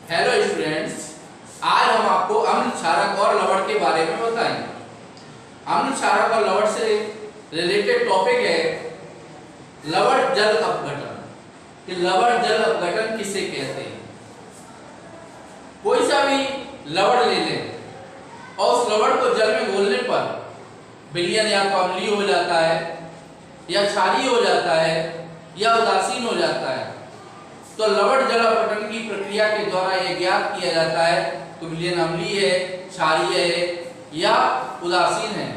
Hello students, आज हम आपको अम्ल क्षारक और लवण के बारे में बताएंगे। अम्ल क्षारक और लवण से रिलेटेड टॉपिक है लवण जल अपघटन। कि लवण जल अपघटन किसे कहते हैं। कोई सा भी लवण ले लें और उस लवण को जल में घोलने पर विलयन या तो अम्लीय हो जाता है या क्षारीय हो जाता है या उदासीन हो जाता है। तो लवण जल अपघटन की प्रक्रिया के द्वारा यह ज्ञात किया जाता है कि विलयन अम्लीय है, क्षारीय है या उदासीन है।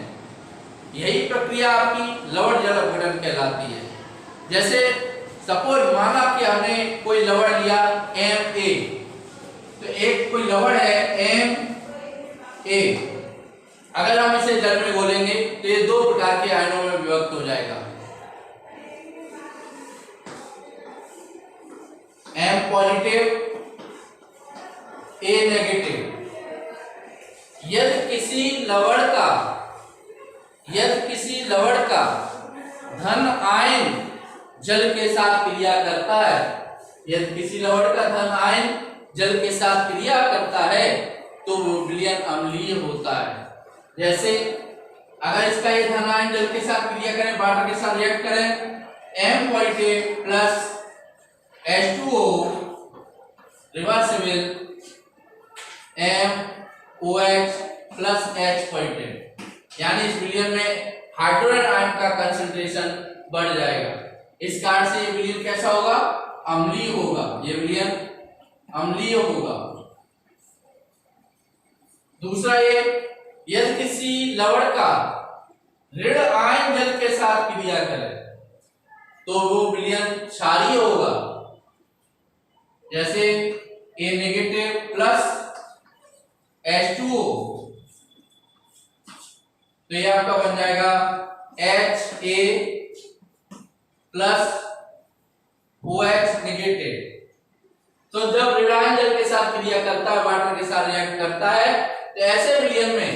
यही प्रक्रिया आपकी लवण जल अपघटन कहलाती है। जैसे सपोज माना कि हमने कोई लवण लिया Ma, तो एक कोई लवण है Ma। अगर हम इसे जल में घोलेंगे तो ये दो प्रकार के आयनों में विभक्त हो जाएगा, M पॉजिटिव A नेगेटिव। यदि किसी लवण का धन आयन जल के साथ क्रिया करता है, यदि किसी लवण का धन आयन जल के साथ क्रिया करता है तो वो विलयन अम्लीय होता है। जैसे अगर इसका ये धन आयन जल के साथ क्रिया करें, वाटर के साथ रिएक्ट करें, M positive plus H2O reversible MOH plus H positive, यानी इस विलयन में हाइड्रोजन आयन का कंसंट्रेशन बढ़ जाएगा। इस कारण से ये विलयन कैसा होगा? अम्लीय होगा। ये विलयन अम्लीय होगा। दूसरा ये, यदि किसी लवण का ऋण आयन जल के साथ क्रिया करे तो वो विलयन क्षारीय होगा। जैसे A नेगेटिव प्लस H2O, तो ये आपका बन जाएगा Ha प्लस OH नेगेटिव। तो जब ऋण आयन जल के साथ क्रिया करता है, वाटर के साथ रिएक्ट करता है, तो ऐसे विलयन में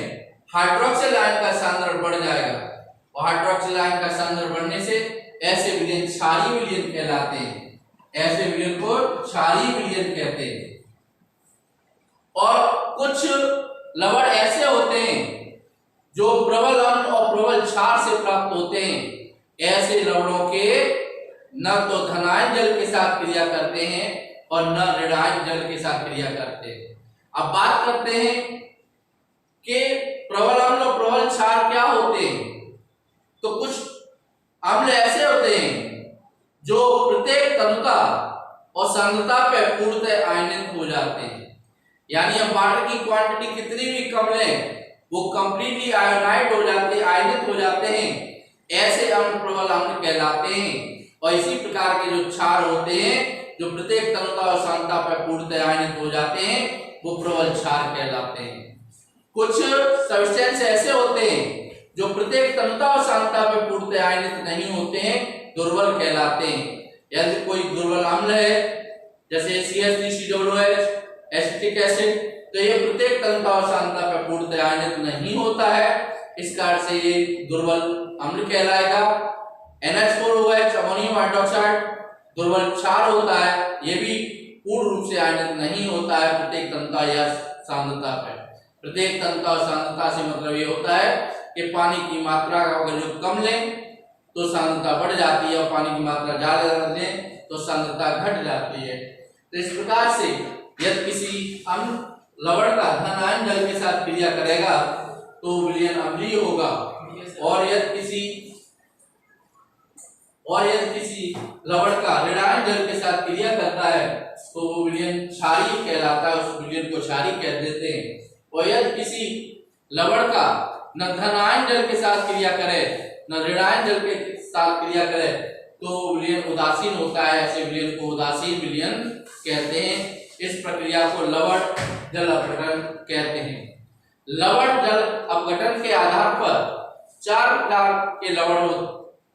हाइड्रोक्सिल आयन का सांद्रण बढ़ जाएगा और हाइड्रोक्सिल आयन का सांद्रण बढ़ने से ऐसे विलयन क्षारीय विलयन कहलाते हैं। ऐसे विलयन को क्षारीय विलयन कहते हैं। और कुछ लवण ऐसे होते हैं जो प्रबल अम्ल और प्रबल क्षार से प्राप्त होते हैं। ऐसे लवणों के न तो धनायन जल के साथ क्रिया करते हैं और न ऋणायन जल के साथ क्रिया करते हैं। अब बात करते हैं कि प्रबल अम्ल और प्रबल क्षार क्या होते हैं। तो कुछ अम्ल ऐसे होते हैं जो प्रत्येक तनुता और सांद्रता पे पूर्णतः आयनित हो जाते हैं, यानी हम वाटर की क्वांटिटी कितनी भी कम लें वो कंप्लीटली आयोनाइड हो जाते, आयनित हो जाते हैं। ऐसे अम्ल प्रबल अम्ल कहलाते हैं। और इसी प्रकार के जो क्षार होते हैं जो प्रत्येक तनुता और सांद्रता पर पूर्णतः आयनित हो जाते हैं वो प्रबल क्षार कहलाते हैं। कुछ सब्सटेंस ऐसे होते हैं जो प्रत्येक तनुता और सांद्रता पर पूर्णतः आयनित नहीं होते हैं, दुर्बल कहलाते हैं। यदि कोई दुर्बल अम्ल है जैसे CH3COOH एसिटिक एसिड, तो ये प्रत्येक तनुता और सांद्रता पर पूर्णतः आयनित नहीं होता है। इस कारण से ये दुर्बल अम्ल कहलाएगा। NH4OH अमोनियम हाइड्रोक्साइड दुर्बल क्षार होता है, ये भी पूर्ण रूप से आयनित नहीं होता है प्रत्येक तनुता या सांद्रता पर। प्रत्येक तनुता और सांद्रता से मतलब ये होता है कि पानी की मात्रा अगर जो कम लें तो सांद्रता बढ़ जाती है और पानी की मात्रा ज्यादा लें तो सांद्रता घट जाती है। तो इस प्रकार से यदि किसी अम्ल लवण का धन आयन जल के साथ क्रिया करेगा तो विलयन अम्लीय होगा। और यदि किसी लवण का ऋण आयन जल के साथ क्रिया करता है तो वो विलयन क्षारीय कहलाता है, उस विलयन को क्षारीय कह देते हैं। और यदि किसी लवण का न धन आयन जल के साथ क्रिया करे न ऋण आयन जल के साथ क्रिया करे तो विलयन उदासीन होता है। ऐसे विलयन को उदासीन विलयन कहते हैं। इस प्रक्रिया को लवण जल अपघटन कहते हैं। लवण जल अपघटन के आधार पर 4 प्रकार के लवण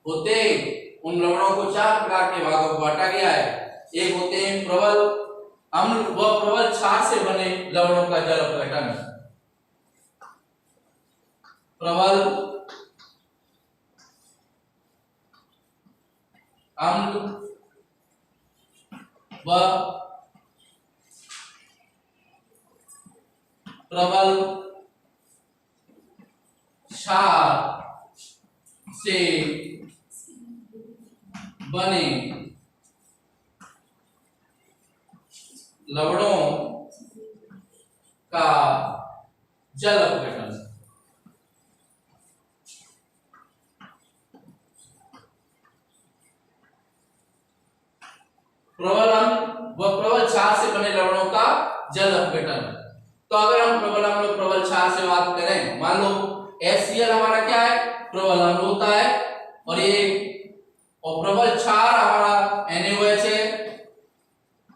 होते हैं। उन लवणों को 4 प्रकार के भागों में बांटा गया है। एक होते हैं प्रबल अम्ल व प्रबल क्षार से बने लवणों का जल अपघटन। प्रबल अम्ल व प्रबल क्षार से बने लवणों का जल अपघटन। प्रबल अम्ल व प्रबल क्षार से बने लवणों का जल अपघटन। तो अगर हम प्रबल अम्ल और प्रबल क्षार से बात करें, मान लो HCl हमारा क्या है, प्रबल अम्ल होता है, और प्रबल क्षार हमारा NaOH है।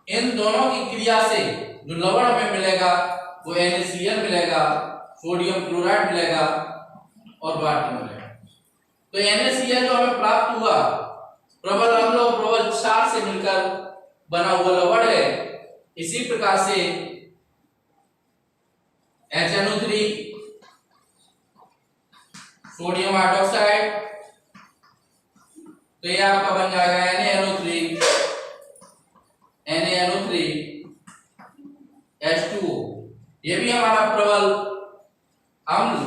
इन दोनों की क्रिया से जो लवण हमें मिलेगा वो NaCl मिलेगा, सोडियम क्लोराइड मिलेगा और वाटर मिलेगा। तो NaCl जो हमें प्राप्त हुआ प्रबल अम्ल और प्रबल क्षार से मिलकर बना हुआ लवण है। इसी प्रकार से HNO3 सोडियम हाइड्रोक्साइड, तो ये आपका बन जाएगा NaNO3 H2O। ये भी हमारा प्रबल अम्ल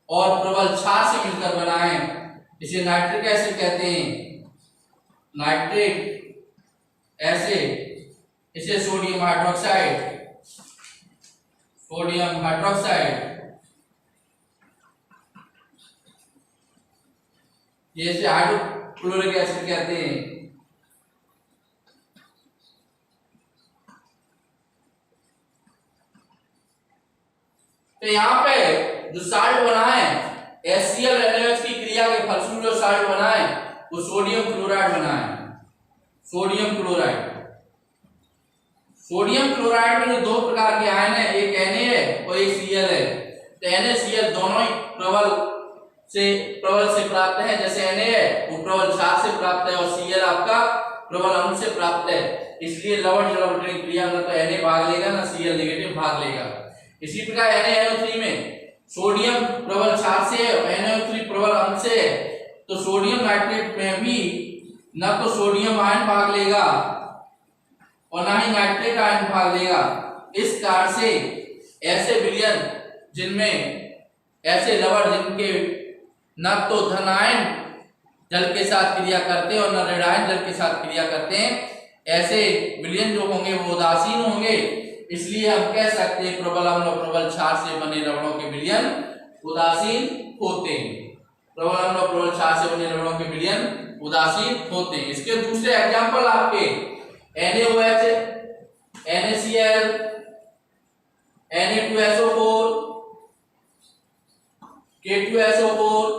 और प्रबल क्षार से मिलकर बना है। इसे नाइट्रिक एसिड कहते हैं, नाइट्रिक एसिड। इसे सोडियम हाइड्रोक्साइड ये हाइड्रोक्लोरिक एसिड कहते हैं। तो यहाँ पे जो साल्ट बना है HCl NaOH की क्रिया के फलस्वरूप जो साल्ट बना है वो सोडियम क्लोराइड बना है। सोडियम क्लोराइड में जो दो प्रकार के आयन है, एक Na है और एक Cl है। तो NaCl दोनों ही प्रबल से प्राप्त है। जैसे Na है वो प्रबल क्षार से प्राप्त है और Cl आपका प्रबल अम्ल से प्राप्त है। इसलिए लवण जल अपघटन क्रिया में तो Na भाग लेगा ना Cl नेगेटिव भाग लेगा। इसी प्रकार NaNO3 में सोडियम प्रबल क्षार से है और NaNO3 प्रबल अम्ल से है। तो सोडियम नाइट्रेट में भी न तो सोडियम आयन भाग लेगा और ना ही नाइट्रेट आयन भाग लेगा। इस कारण से ऐसे विलयन जिनमें ऐसे लवण जिनके न तो धन आयन जल के साथ क्रिया करते हैं और न ऋण आयन जल के साथ क्रिया करते हैं, ऐसे विलयन जो होंगे वो उदासीन होंगे। इसलिए हम कह सकते हैं प्रबल अम्ल और प्रबल क्षार से बने लवणों के विलयन उदासीन होते हैं। प्रबल अम्ल और प्रबल क्षार से बने लवणों के विलयन उदासीन होते हैं। इसके दूसरे एग्जांपल आपके NaOH, NaCl, Na2SO4, K2SO4,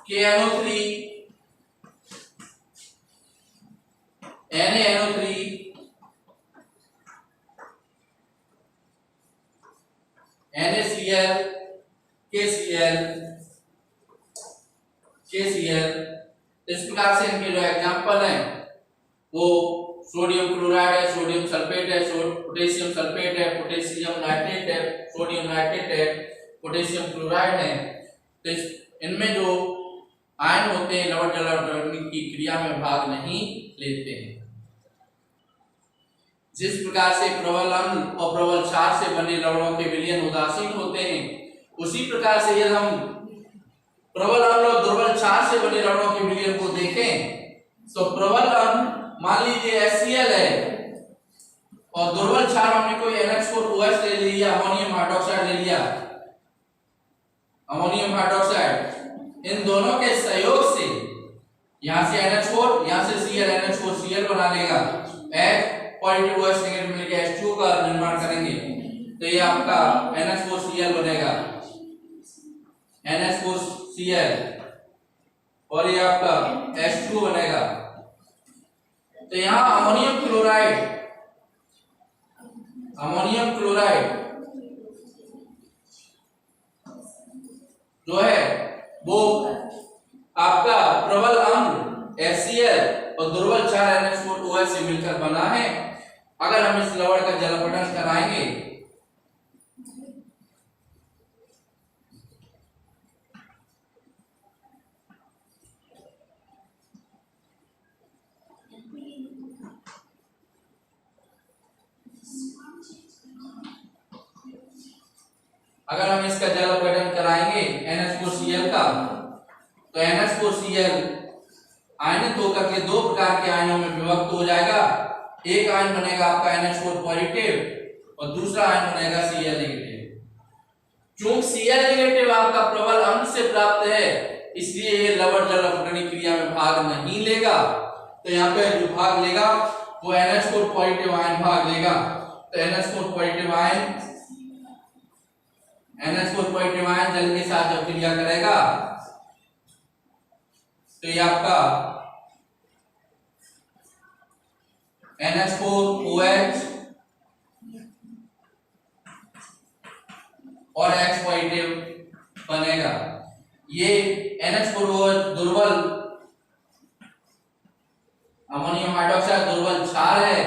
KNO3, NaNO3, NaCl, KCl। इस प्रकार से इनके जो एग्जांपल हैं वो सोडियम क्लोराइड है, सोडियम सल्फेट है, पोटेशियम सल्फेट है, पोटेशियम नाइट्रेट है, सोडियम नाइट्रेट है, पोटेशियम क्लोराइड है। तो इनमें जो आयन होते हैं लवण जल अपघटन की क्रिया में भाग नहीं लेते हैं। जिस प्रकार से प्रबल अम्ल और प्रबल क्षार से बने लवणों के विलयन उदासीन होते हैं, उसी प्रकार से यदि हम प्रबल अम्ल और दुर्बल क्षार से बने लवणों के विलयन को देखें तो प्रबल अम्ल मान लीजिए HCl है और दुर्बल क्षार हमने कोई NH4OH ले लिया, अमोनियम हाइड्रोक्साइड ले लिया, अमोनियम हाइड्रोक्साइड। इन दोनों के सहयोग से यहां से NH4 यहां से Cl, NH4Cl बना लेगा, H पॉजिटिव OH नेगेटिव मिलकर H2O का निर्माण करेंगे। तो ये आपका NH4Cl बनेगा, NH4Cl, और ये आपका H2O बनेगा। तो यहाँ अमोनियम क्लोराइड जो है वो आपका प्रबल अम्ल HCl और दुर्बल क्षार NH4OH से मिलकर बना है। अगर हम इस लवण का जल अपघटन कराएंगे अगर हम इसका जल अपघटन कराएंगे NH4Cl का, तो NH4Cl आयनित होकर के दो प्रकार के आयनों में विभक्त हो जाएगा। एक आयन बनेगा आपका NH4 पॉजिटिव और दूसरा आयन बनेगा Cl नेगेटिव। चूंकि Cl नेगेटिव आपका प्रबल अम्ल से प्राप्त है, इसलिए ये लवण जल अपघटन क्रिया में भाग नहीं लेगा। तो यहाँ पे जो भाग लेगा वो NH4 पॉजिटिव आयन भाग लेगा। तो NH4 पॉजिटिव आयन जल के साथ जब क्रिया करेगा तो ये आपका NH4OH और H पॉजिटिव बनेगा। ये NH4OH दुर्बल अमोनियम हाइड्रोक्साइड दुर्बल क्षार है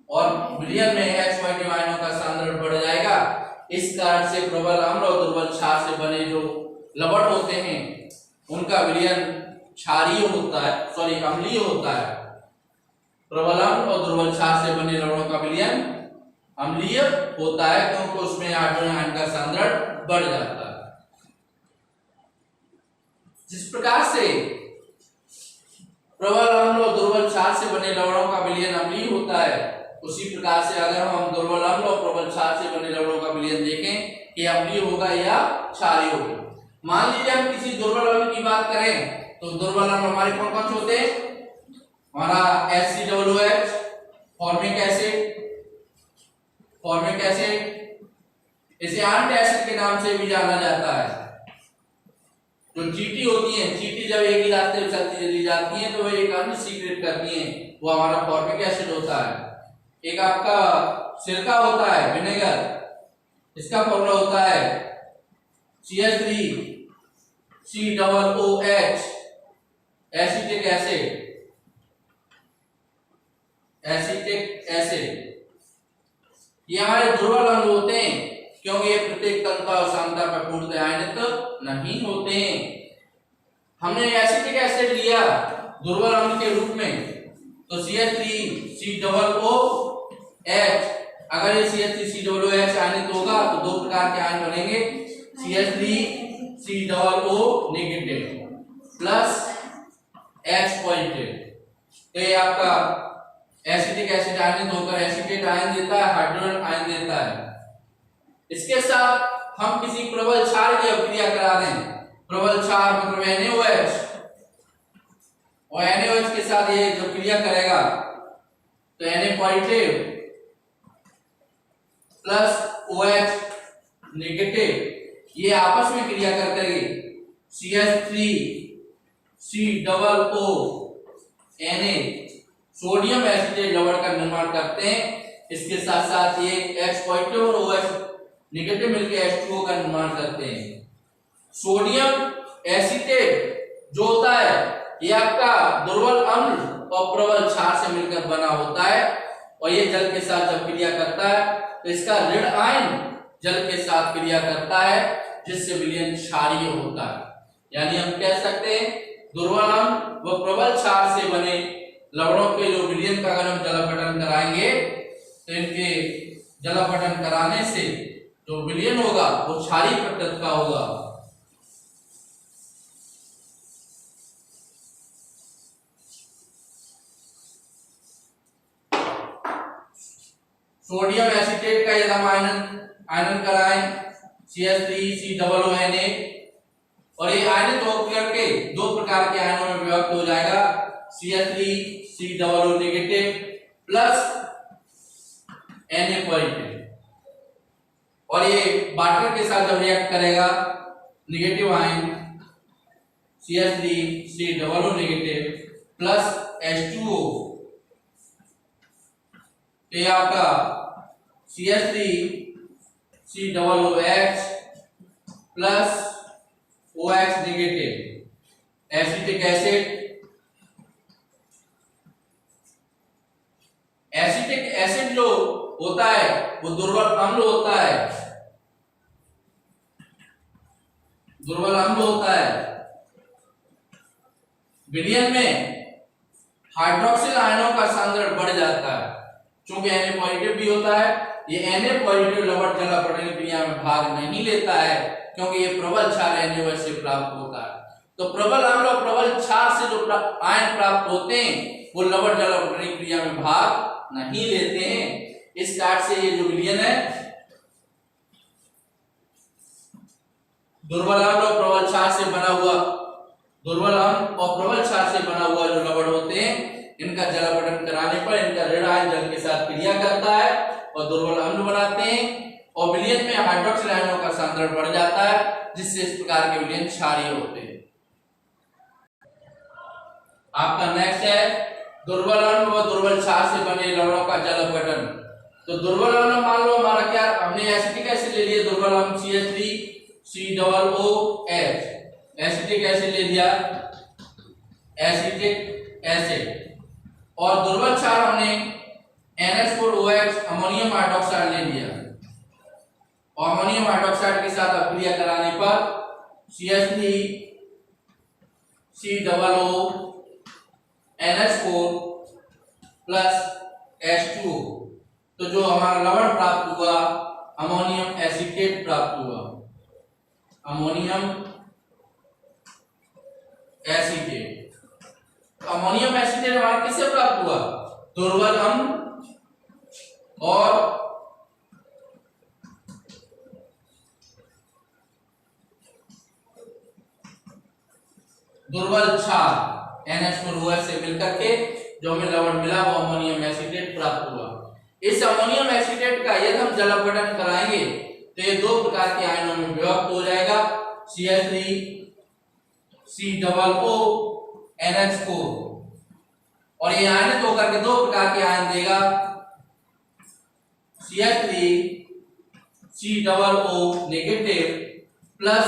और विलयन में H पॉजिटिव आयनों का सांद्रण बढ़ जाएगा। इस कारण से प्रबल अम्ल और दुर्बल क्षार से बने जो लवण होते हैं उनका विलयन क्षारीय होता है, अम्लीय होता है। प्रबल अम्ल और दुर्बल क्षार से बने लवणों का विलयन अम्लीय होता है क्योंकि उसमें हाइड्रोजन आयन का सांद्रण बढ़ जाता है। जिस प्रकार से प्रबल अम्ल और दुर्बल क्षार से बने लवणों का विलयन अम्लीय होता है, उसी प्रकार से अगर हम दुर्बल अम्ल और प्रबल क्षार से बने लवणों का विलयन देखें कि अम्लीय होगा या क्षारीय होगा। मान लीजिए हम किसी दुर्बल अम्ल की बात करें तो दुर्बल अम्ल हमारे कौन कौन से होते हैं? हमारा HCOOH, फॉर्मिक एसिड, इसे एंटासिड के नाम से भी जाना जाता है। जो चींटी होती है, चींटी जब एक ही रास्ते में चली जाती है तो वह एक अम्ल सीक्रेट करती है, वो हमारा फॉर्मिक एसिड होता है। एक आपका सिरका होता है, विनेगर, इसका फॉर्मूला होता है CH3COOH, एसिटिक एसिड। ये हमारे दुर्बल अम्ल होते हैं क्योंकि ये प्रत्येक तंत्र और सांद्रता पर पूर्णतः आयनित नहीं होते हैं। हमने एसिटिक एसिड लिया दुर्बल अम्ल के रूप में तो CH3COOH, अगर ये CH3COOH आयनित होगा तो दो प्रकार के आयन बनेंगे, CH3COO negative plus H positive. तो ये आपका एसिटिक एसिड आयनित होकर एसिटेट आयन देता है, हाइड्रोजन आयन देता है। इसके साथ हम किसी प्रबल क्षार की अभिक्रिया करा दें, प्रबल क्षार मतलब NaOH, और NaOH के साथ ये जो क्रिया करेगा तो Na positive plus OH negative, ये आपस में क्रिया करके CH3COONA सोडियम एसिटेट लवण का निर्माण करते हैं। इसके साथ साथ ये H पॉजिटिव और OH नेगेटिव मिलकर H2O का निर्माण करते हैं। सोडियम एसिटेट जो होता है ये आपका दुर्बल अम्ल और प्रबल क्षार से मिलकर बना होता है और ये जल के साथ जब क्रिया करता है तो इसका ऋण आयन जल के साथ क्रिया करता है जिससे विलयन क्षारीय होता है। यानी हम कह सकते हैं दुर्बल अम्ल व प्रबल क्षार से बने लवणों के जो विलयन का अगर हम जल अपघटन कराएंगे तो इनके जल अपघटन कराने से जो विलयन होगा वो क्षारीय प्रकृति का होगा। सोडियम एसिटेट का यदि हम आयनन कराएं CH3COONA और ये आयनित होकर के दो प्रकार के आयनों में विभक्त हो जाएगा, CH3COO negative plus Na positive, और ये वाटर के साथ जब रिएक्ट करेगा negative ion CH3COO negative plus H2O, तो ये आपका CH3COOH plus OH negative acetic acid. Acetic acid जो होता है वो दुर्बल अम्ल होता है, दुर्बल अम्ल होता है। विलयन में हाइड्रोक्सिल आयनों का सांद्रण बढ़ जाता है, चूंकि Na पॉजिटिव भी होता है ये Na पॉजिटिव लवण जल अपघटन क्रिया में भाग नहीं लेता है क्योंकि ये प्रबल क्षार NaOH से प्राप्त होता है। तो प्रबल अम्ल और प्रबल क्षार से जो आयन प्राप्त होते हैं वो लवण जल अपघटन क्रिया में भाग नहीं लेते हैं। इस कार्ड से ये जो विलयन है दुर्बल अम्ल और प्रबल क्षार से बना हुआ, दुर्बल अम्ल और प्रबल क्षार से बना हुआ जो लवण होते हैं इनका जल अपघटन कराने पर इनका ऋण आयन जल के साथ क्रिया करता है और दुर्बल अम्ल बनाते हैं और विलयन में हाइड्रोक्सिल आयनों का सांद्रण बढ़ जाता है जिससे इस प्रकार के विलयन क्षारीय होते हैं। आपका नेक्स्ट है दुर्बल अम्ल व दुर्बल क्षार से बने लवणों का जल अपघटन। तो दुर्बल अम्ल मान लो हमारा क्या, हमने एसिटिक एसिड ले लिया, दुर्बल अम्ल CH3COOH एसिटिक एसिड ले लिया, एसिटिक एसिड, और दुर्बल क्षार हमने NH4OH अमोनियम हाइड्रोक्साइड ले लिया और अमोनियम हाइड्रोक्साइड के साथ अपक्रिया कराने पर CH3COO NH4 प्लस H2, तो जो हमारा लवण प्राप्त हुआ अमोनियम एसीटेट प्राप्त हुआ, अमोनियम एसीटेट। अमोनियम एसीटेट हमारा किससे प्राप्त हुआ, दुर्बल अम्ल और दुर्बल क्षार NH4OH से मिलकर के जो हमें लवण मिला वो अमोनियम एसीटेट प्राप्त हुआ। इस अमोनियम एसीटेट का यदि हम जल अपघटन कराएंगे तो ये दो प्रकार के आयनों में विभक्त हो जाएगा, CH3COO NH4, और ये आयनित होकर के दो प्रकार के आयन देगा, CH3COO negative plus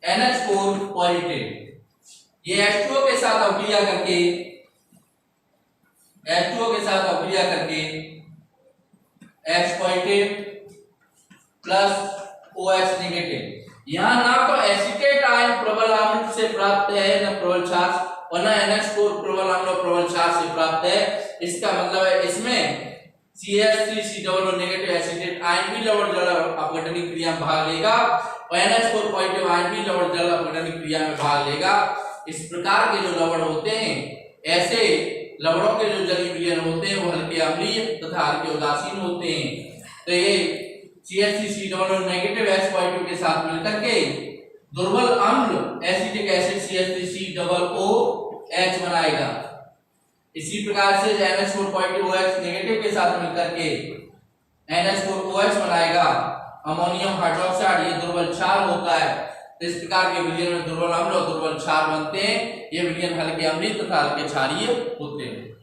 NH4 positive. ये H2O के साथ अपक्रिया करके H positive plus OH negative. यहाँ ना तो एसीटेट आयन प्रबल अम्ल से प्राप्त है न प्रबल क्षार और न NH4 प्रबल अम्ल और प्रबल क्षार से प्राप्त है। इसका मतलब है इसमें CH3COO नेगेटिव एसीटेट आयन भी लवण जल अपघटन क्रिया में भाग लेगा और NH4 पॉजिटिव आयन भी लवण जल अपघटन क्रिया में भाग लेगा। इस प्रकार के जो लवण होते हैं, ऐसे लवणों के जो जलीय विलयन होते हैं वो हल्के अम्लीय तथा हल्के उदासीन होते हैं। तो ये CH3COO नेगेटिव H पॉजिटिव के साथ मिलकर के दुर्बल अम्ल एसिटिक एसिड CH3COOH बनाएगा। इसी प्रकार से NH4 पॉजिटिव OH नेगेटिव के साथ मिलकर के NH4OH बनाएगा अमोनियम हाइड्रोक्साइड, ये दुर्बल क्षार होता है। तो इस प्रकार के विलयन में दुर्बल अम्ल और दुर्बल क्षार बनते हैं। ये विलयन हल्के अम्लीय तथा हल्के क्षारीय होते हैं।